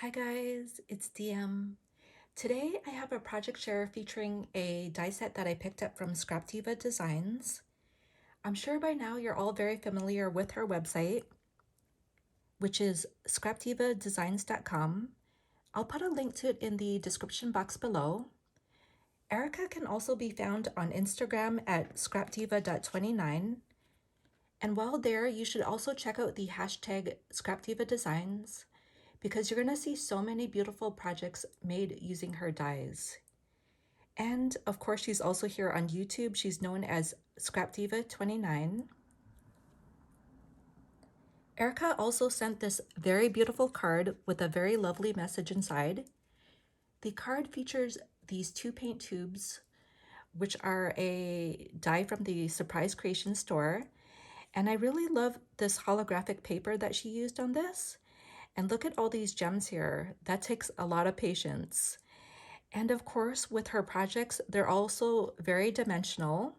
Hi guys, it's DM. Today I have a project share featuring a die set that I picked up from ScrapDiva Designs. I'm sure by now you're all very familiar with her website, which is scrapdivadesigns.com. I'll put a link to it in the description box below. Erica can also be found on Instagram at scrapdiva.29. And while there, you should also check out the hashtag ScrapDivaDesigns because you're going to see so many beautiful projects made using her dies. And of course, she's also here on YouTube. She's known as ScrapDiva29. Erica also sent this very beautiful card with a very lovely message inside. The card features these 2 paint tubes, which are a die from the Surprise Creation store. And I really love this holographic paper that she used on this. And look at all these gems here. That takes a lot of patience. And of course, with her projects, they're also very dimensional.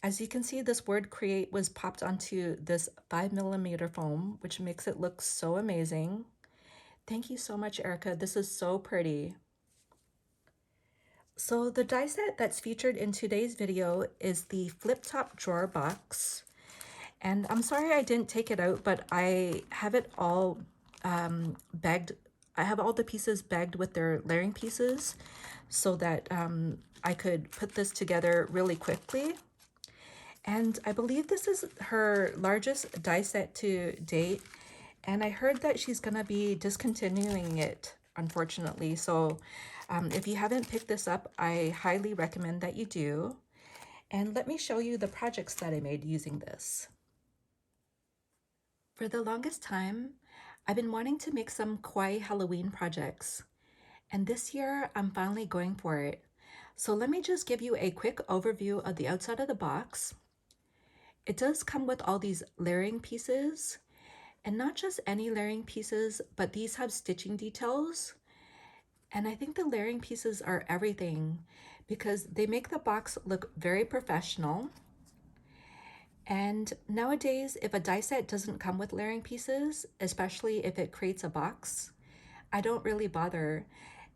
As you can see, this word create was popped onto this 5mm foam, which makes it look so amazing. Thank you so much, Erica. This is so pretty. So the die set that's featured in today's video is the flip top drawer box. And I'm sorry I didn't take it out, but I have it all bagged. I have all the pieces bagged with their layering pieces so that I could put this together really quickly. And I believe this is her largest die set to date. And I heard that she's gonna be discontinuing it, unfortunately. So if you haven't picked this up, I highly recommend that you do. And let me show you the projects that I made using this. For the longest time, I've been wanting to make some Kawaii Halloween projects. And this year, I'm finally going for it. So let me just give you a quick overview of the outside of the box. It does come with all these layering pieces, and not just any layering pieces, but these have stitching details. And I think the layering pieces are everything because they make the box look very professional. And nowadays, if a die set doesn't come with layering pieces, especially if it creates a box, I don't really bother.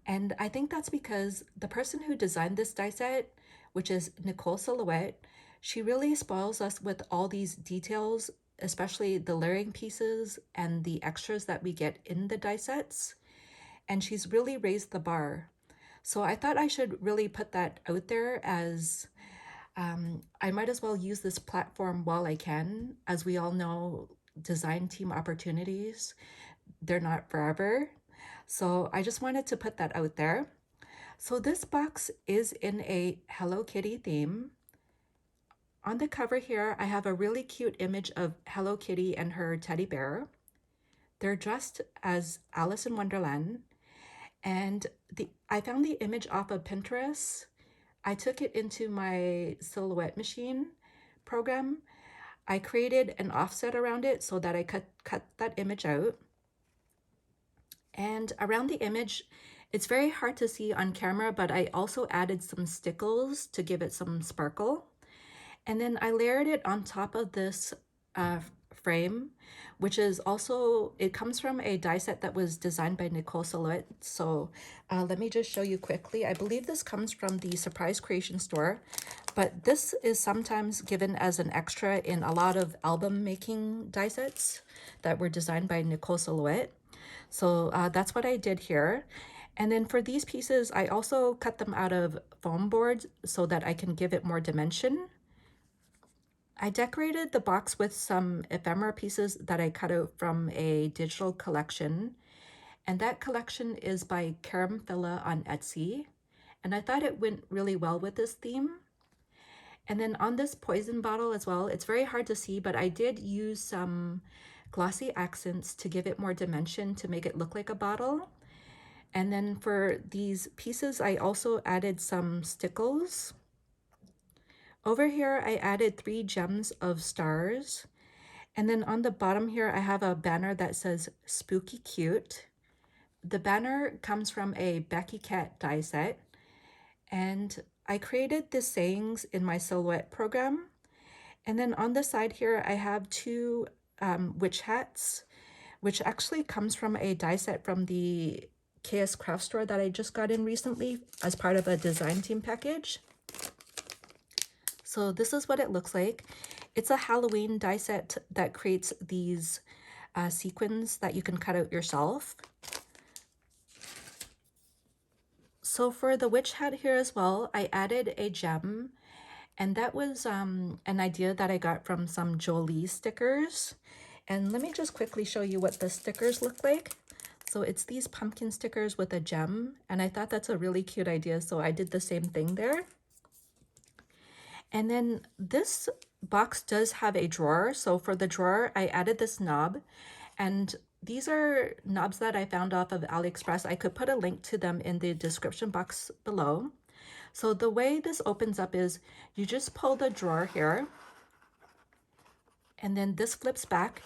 And I think that's because the person who designed this die set, which is Nicole Silhouette, she really spoils us with all these details, especially the layering pieces and the extras that we get in the die sets. And she's really raised the bar. So I thought I should really put that out there as I might as well use this platform while I can. As we all know, design team opportunities, they're not forever. So I just wanted to put that out there. So this box is in a Hello Kitty theme. On the cover here, I have a really cute image of Hello Kitty and her teddy bear. They're dressed as Alice in Wonderland. And I found the image off of Pinterest. I took it into my silhouette machine program. I created an offset around it so that I cut that image out. And around the image, it's very hard to see on camera, but I also added some stickles to give it some sparkle. And then I layered it on top of this frame, which is also, it comes from a die set that was designed by Nicole Silhouette. So let me just show you quickly. I believe this comes from the Surprise Creation store, but this is sometimes given as an extra in a lot of album making die sets that were designed by Nicole Silhouette. So that's what I did here. And then for these pieces, I also cut them out of foam boards so that I can give it more dimension. I decorated the box with some ephemera pieces that I cut out from a digital collection. And that collection is by KaramfilaS on Etsy. And I thought it went really well with this theme. And then on this poison bottle as well, it's very hard to see, but I did use some glossy accents to give it more dimension to make it look like a bottle. And then for these pieces, I also added some stickles. Over here, I added 3 gems of stars. And then on the bottom here, I have a banner that says Spooky Cute. The banner comes from a Beki Cat die set. And I created the sayings in my silhouette program. And then on the side here, I have 2 witch hats, which actually comes from a die set from the KSCraft Store that I just got in recently as part of a design team package. So this is what it looks like. It's a Halloween die set that creates these sequins that you can cut out yourself. So for the witch hat here as well, I added a gem, and that was an idea that I got from some Jolie stickers. And let me just quickly show you what the stickers look like. So it's these pumpkin stickers with a gem, and I thought that's a really cute idea, so I did the same thing there. And then this box does have a drawer. So for the drawer, I added this knob, and these are knobs that I found off of AliExpress. I could put a link to them in the description box below. So the way this opens up is you just pull the drawer here, and then this flips back,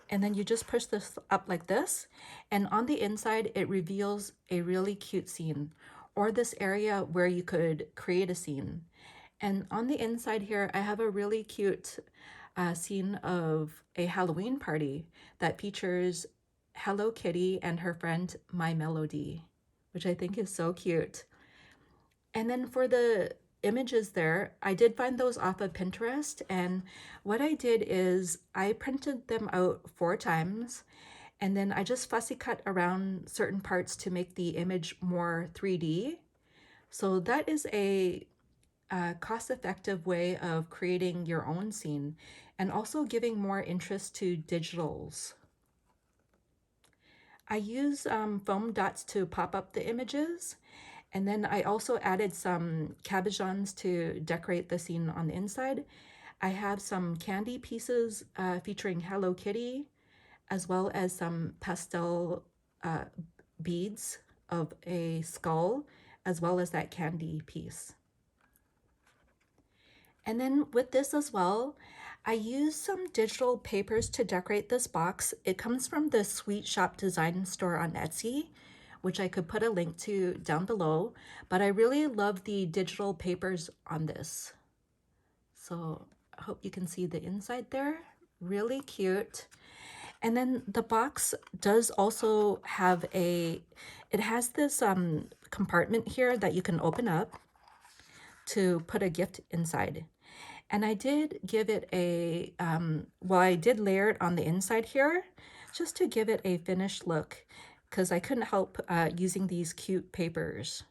and then you just push this up like this, and on the inside it reveals a really cute scene, or this area where you could create a scene. And on the inside here, I have a really cute scene of a Halloween party that features Hello Kitty and her friend My Melody, which I think is so cute. And then for the images there, I did find those off of Pinterest, and what I did is I printed them out 4 times, and then I just fussy cut around certain parts to make the image more 3D. So that is a cost-effective way of creating your own scene and also giving more interest to digitals. I use foam dots to pop up the images, and then I also added some cabochons to decorate the scene on the inside. I have some candy pieces featuring Hello Kitty, as well as some pastel beads of a skull, as well as that candy piece. And then with this as well, I used some digital papers to decorate this box. It comes from the Sweet Shop Design Store on Etsy, which I could put a link to down below, but I really love the digital papers on this. So I hope you can see the inside there. Really cute. And then the box does also have it has this compartment here that you can open up to put a gift inside. And I did give it a, I did layer it on the inside here just to give it a finished look, because I couldn't help using these cute papers.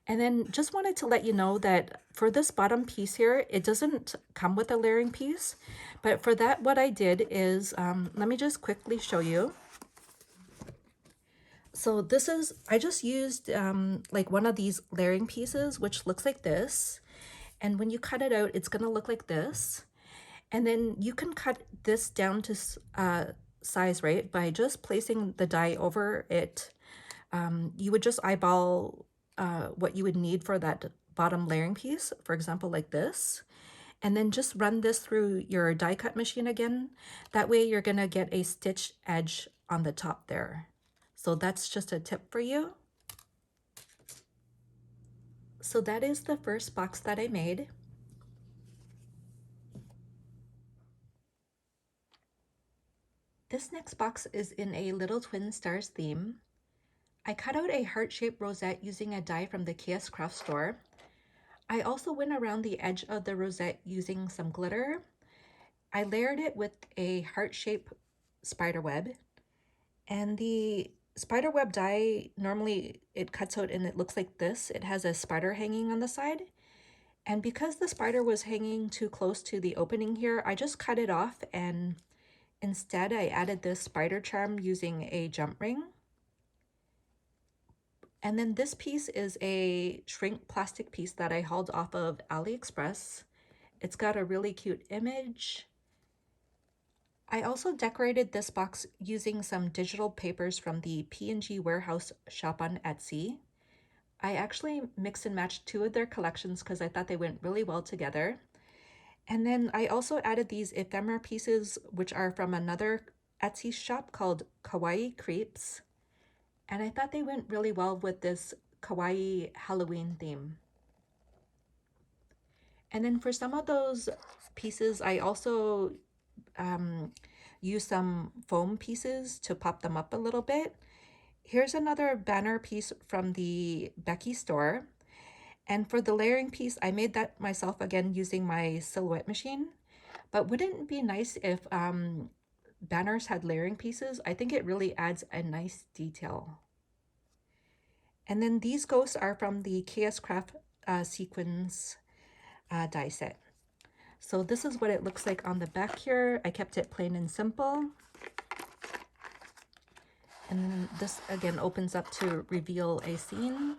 And then just wanted to let you know that for this bottom piece here, it doesn't come with a layering piece, but for that, what I did is, let me just quickly show you. So this is, I just used like one of these layering pieces, which looks like this. And when you cut it out, it's gonna look like this. And then you can cut this down to size, right? By just placing the die over it. You would just eyeball what you would need for that bottom layering piece, for example, like this. And then just run this through your die cut machine again. That way you're gonna get a stitch edge on the top there. So that's just a tip for you. So that is the first box that I made. This next box is in a Little Twin Stars theme. I cut out a heart-shaped rosette using a die from the KSCraft Store. I also went around the edge of the rosette using some glitter. I layered it with a heart-shaped spiderweb. And the spiderweb die, normally it cuts out and it looks like this. It has a spider hanging on the side. And because the spider was hanging too close to the opening here, I just cut it off, and instead I added this spider charm using a jump ring. And then this piece is a shrink plastic piece that I hauled off of AliExpress. It's got a really cute image. I also decorated this box using some digital papers from the ThePNGwarehouse shop on Etsy. I actually mixed and matched 2 of their collections because I thought they went really well together. And then I also added these ephemera pieces, which are from another Etsy shop called Kawaii Kreeps. And I thought they went really well with this Kawaii Halloween theme. And then for some of those pieces, I also use some foam pieces to pop them up a little bit. Here's another banner piece from the Beki store. And for the layering piece, I made that myself again using my silhouette machine. But wouldn't it be nice if banners had layering pieces? I think it really adds a nice detail. And then these ghosts are from the KSCraft sequins die set. So this is what it looks like on the back here. I kept it plain and simple. And then this again opens up to reveal a scene.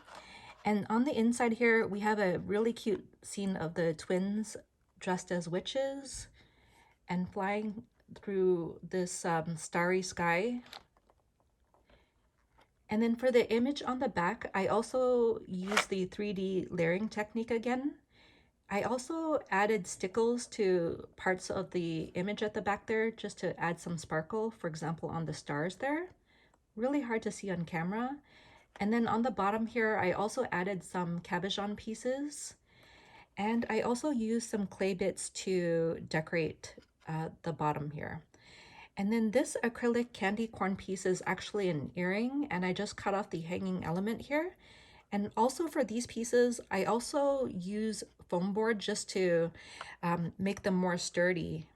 And on the inside here, we have a really cute scene of the twins dressed as witches and flying through this starry sky. And then for the image on the back, I also used the 3D layering technique again. I also added stickles to parts of the image at the back there just to add some sparkle, for example, on the stars there. Really hard to see on camera. And then on the bottom here, I also added some cabochon pieces. And I also used some clay bits to decorate the bottom here. And then this acrylic candy corn piece is actually an earring, and I just cut off the hanging element here. And also for these pieces, I also use foam board just to make them more sturdy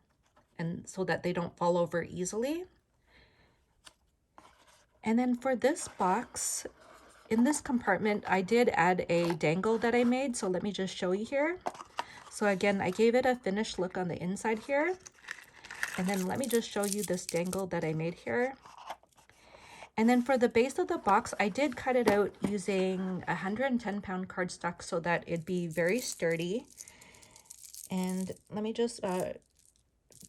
and so that they don't fall over easily. And then for this box, in this compartment, I did add a dangle that I made. So let me just show you here. So again, I gave it a finished look on the inside here. And then let me just show you this dangle that I made here. And then for the base of the box, I did cut it out using 110-pound cardstock so that it'd be very sturdy. And let me just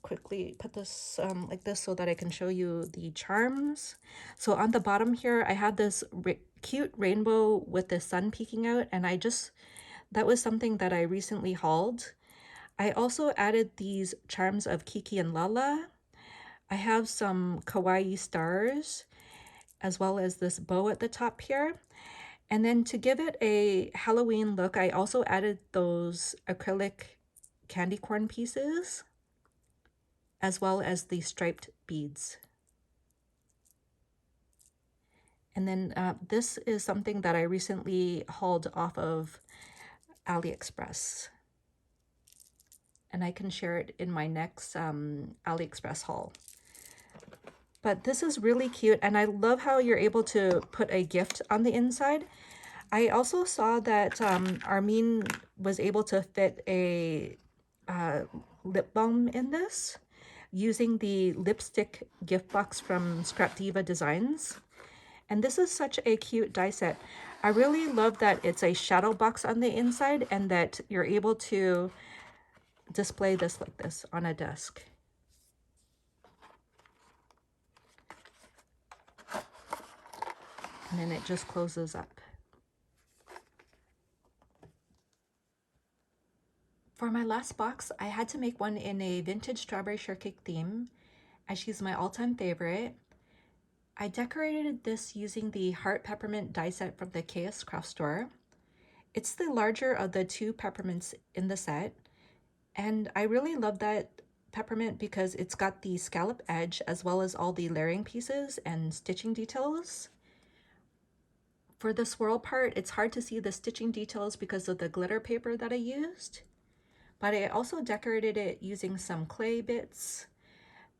quickly put this like this so that I can show you the charms. So on the bottom here, I have this cute rainbow with the sun peeking out, and that was something that I recently hauled. I also added these charms of Kiki and Lala. I have some Kawaii stars, as well as this bow at the top here. And then to give it a Halloween look, I also added those acrylic candy corn pieces, as well as the striped beads. And then this is something that I recently hauled off of AliExpress. And I can share it in my next AliExpress haul. But this is really cute, and I love how you're able to put a gift on the inside. I also saw that Armin was able to fit a lip balm in this using the lipstick gift box from ScrapDiva Designs. And this is such a cute die set. I really love that it's a shadow box on the inside and that you're able to display this like this on a desk. And then it just closes up. For my last box, I had to make one in a vintage strawberry shortcake theme, as she's my all-time favorite. I decorated this using the Heart Peppermint die set from the KSCraft Store. It's the larger of the two peppermints in the set, and I really love that peppermint because it's got the scallop edge as well as all the layering pieces and stitching details. For the swirl part, it's hard to see the stitching details because of the glitter paper that I used, but I also decorated it using some clay bits.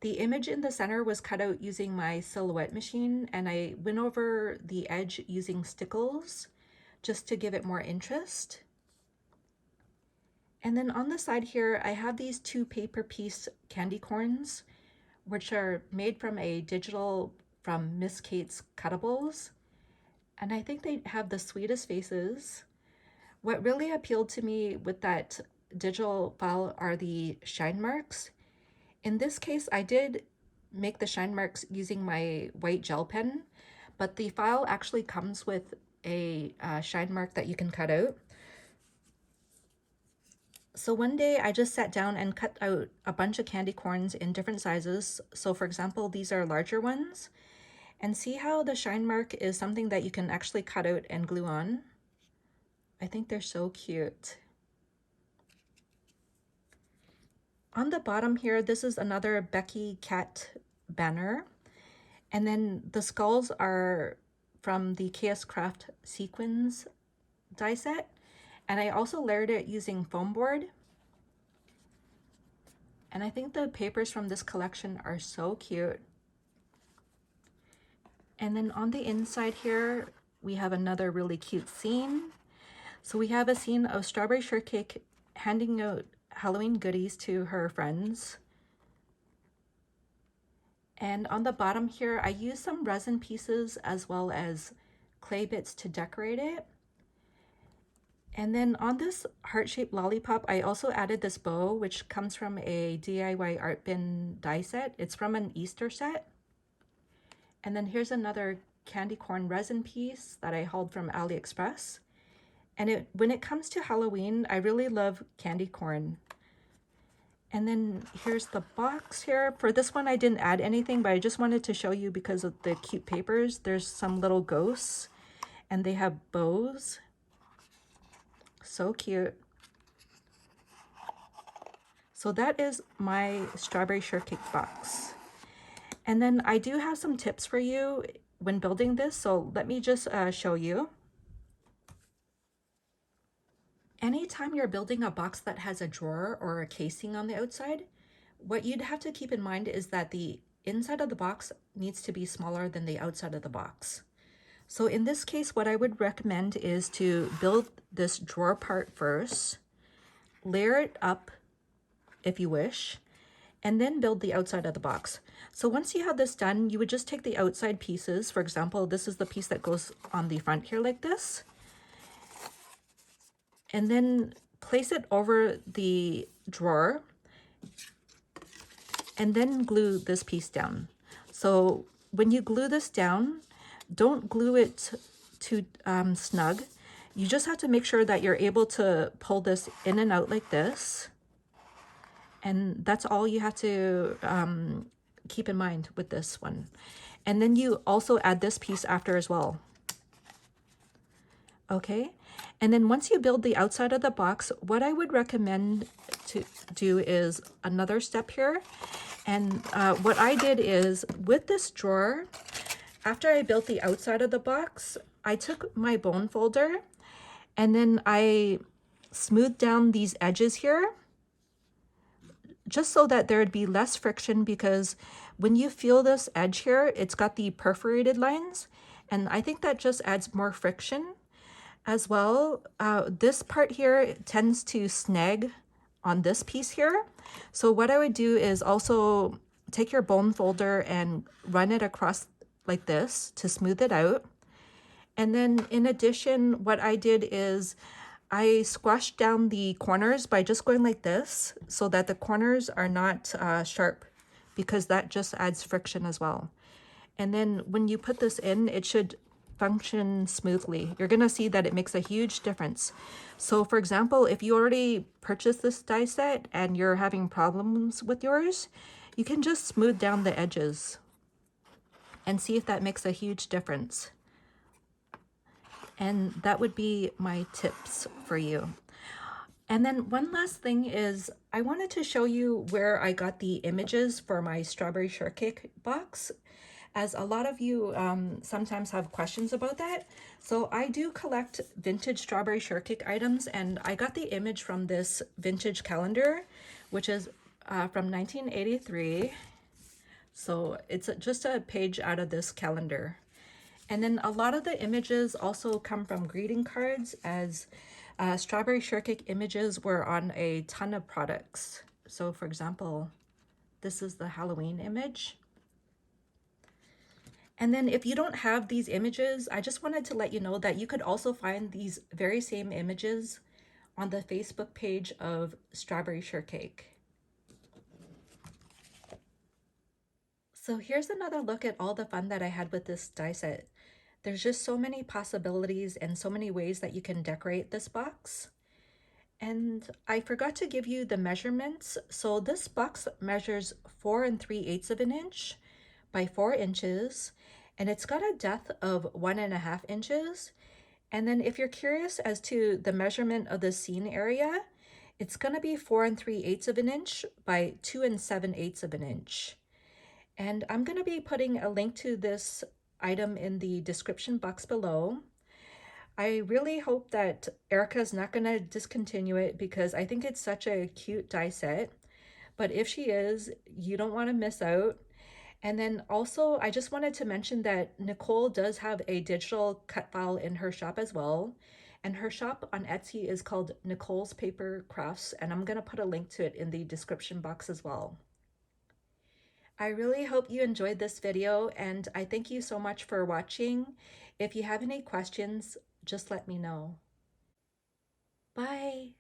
The image in the center was cut out using my silhouette machine, and I went over the edge using stickles just to give it more interest. And then on the side here, I have these two paper piece candy corns, which are made from a digital from Miss Kate's Cuttables. And I think they have the sweetest faces. What really appealed to me with that digital file are the shine marks. In this case, I did make the shine marks using my white gel pen, but the file actually comes with a shine mark that you can cut out. So one day I just sat down and cut out a bunch of candy corns in different sizes. So for example, these are larger ones. And see how the shine mark is something that you can actually cut out and glue on? I think they're so cute. On the bottom here, this is another Beki Cat banner. And then the skulls are from the KSCraft sequins die set. And I also layered it using foam board. And I think the papers from this collection are so cute. And then on the inside here, we have another really cute scene. So we have a scene of Strawberry Shortcake handing out Halloween goodies to her friends. And on the bottom here, I used some resin pieces as well as clay bits to decorate it. And then on this heart-shaped lollipop, I also added this bow, which comes from a DIY art bin die set. It's from an Easter set. And then here's another candy corn resin piece that I hauled from AliExpress. And when it comes to Halloween, I really love candy corn. And then here's the box here. For this one, I didn't add anything, but I just wanted to show you because of the cute papers. There's some little ghosts and they have bows. So cute. So that is my Strawberry Shortcake box. And then I do have some tips for you when building this. So let me just show you. Anytime you're building a box that has a drawer or a casing on the outside, what you'd have to keep in mind is that the inside of the box needs to be smaller than the outside of the box. So in this case, what I would recommend is to build this drawer part first, layer it up if you wish, and then build the outside of the box. So once you have this done, you would just take the outside pieces. For example, this is the piece that goes on the front here like this. And then place it over the drawer and then glue this piece down. So when you glue this down, don't glue it too snug. You just have to make sure that you're able to pull this in and out like this. And that's all you have to keep in mind with this one. And then you also add this piece after as well. Okay, and then once you build the outside of the box, what I would recommend to do is another step here. And what I did is with this drawer, after I built the outside of the box, I took my bone folder and then I smoothed down these edges here just so that there'd be less friction, because when you feel this edge here, it's got the perforated lines, and I think that just adds more friction. As well, this part here tends to snag on this piece here. So what I would do is also take your bone folder and run it across like this to smooth it out. And then in addition, what I did is I squashed down the corners by just going like this so that the corners are not sharp, because that just adds friction as well. And then when you put this in, it should function smoothly. You're gonna see that it makes a huge difference. So for example, if you already purchased this die set and you're having problems with yours, you can just smooth down the edges and see if that makes a huge difference. And that would be my tips for you. And then one last thing is I wanted to show you where I got the images for my Strawberry Shortcake box, as a lot of you sometimes have questions about that. So I do collect vintage Strawberry Shortcake items, and I got the image from this vintage calendar, which is from 1983. So it's just a page out of this calendar. And then a lot of the images also come from greeting cards, as Strawberry Shortcake images were on a ton of products. So for example, this is the Halloween image. And then if you don't have these images, I just wanted to let you know that you could also find these very same images on the Facebook page of Strawberry Shortcake. So here's another look at all the fun that I had with this die set. There's just so many possibilities and so many ways that you can decorate this box. And I forgot to give you the measurements. So this box measures 4 3/8 of an inch by 4 inches, and it's got a depth of 1.5 inches. And then if you're curious as to the measurement of the scene area, it's going to be 4 3/8 of an inch by 2 7/8 of an inch. And I'm going to be putting a link to this item in the description box below. I really hope that Erica's not going to discontinue it because I think it's such a cute die set. But if she is, you don't want to miss out. And then also, I just wanted to mention that Nicole does have a digital cut file in her shop as well. And her shop on Etsy is called Nicole's Paper Crafts, and I'm going to put a link to it in the description box as well. I really hope you enjoyed this video, and I thank you so much for watching. If you have any questions, just let me know. Bye!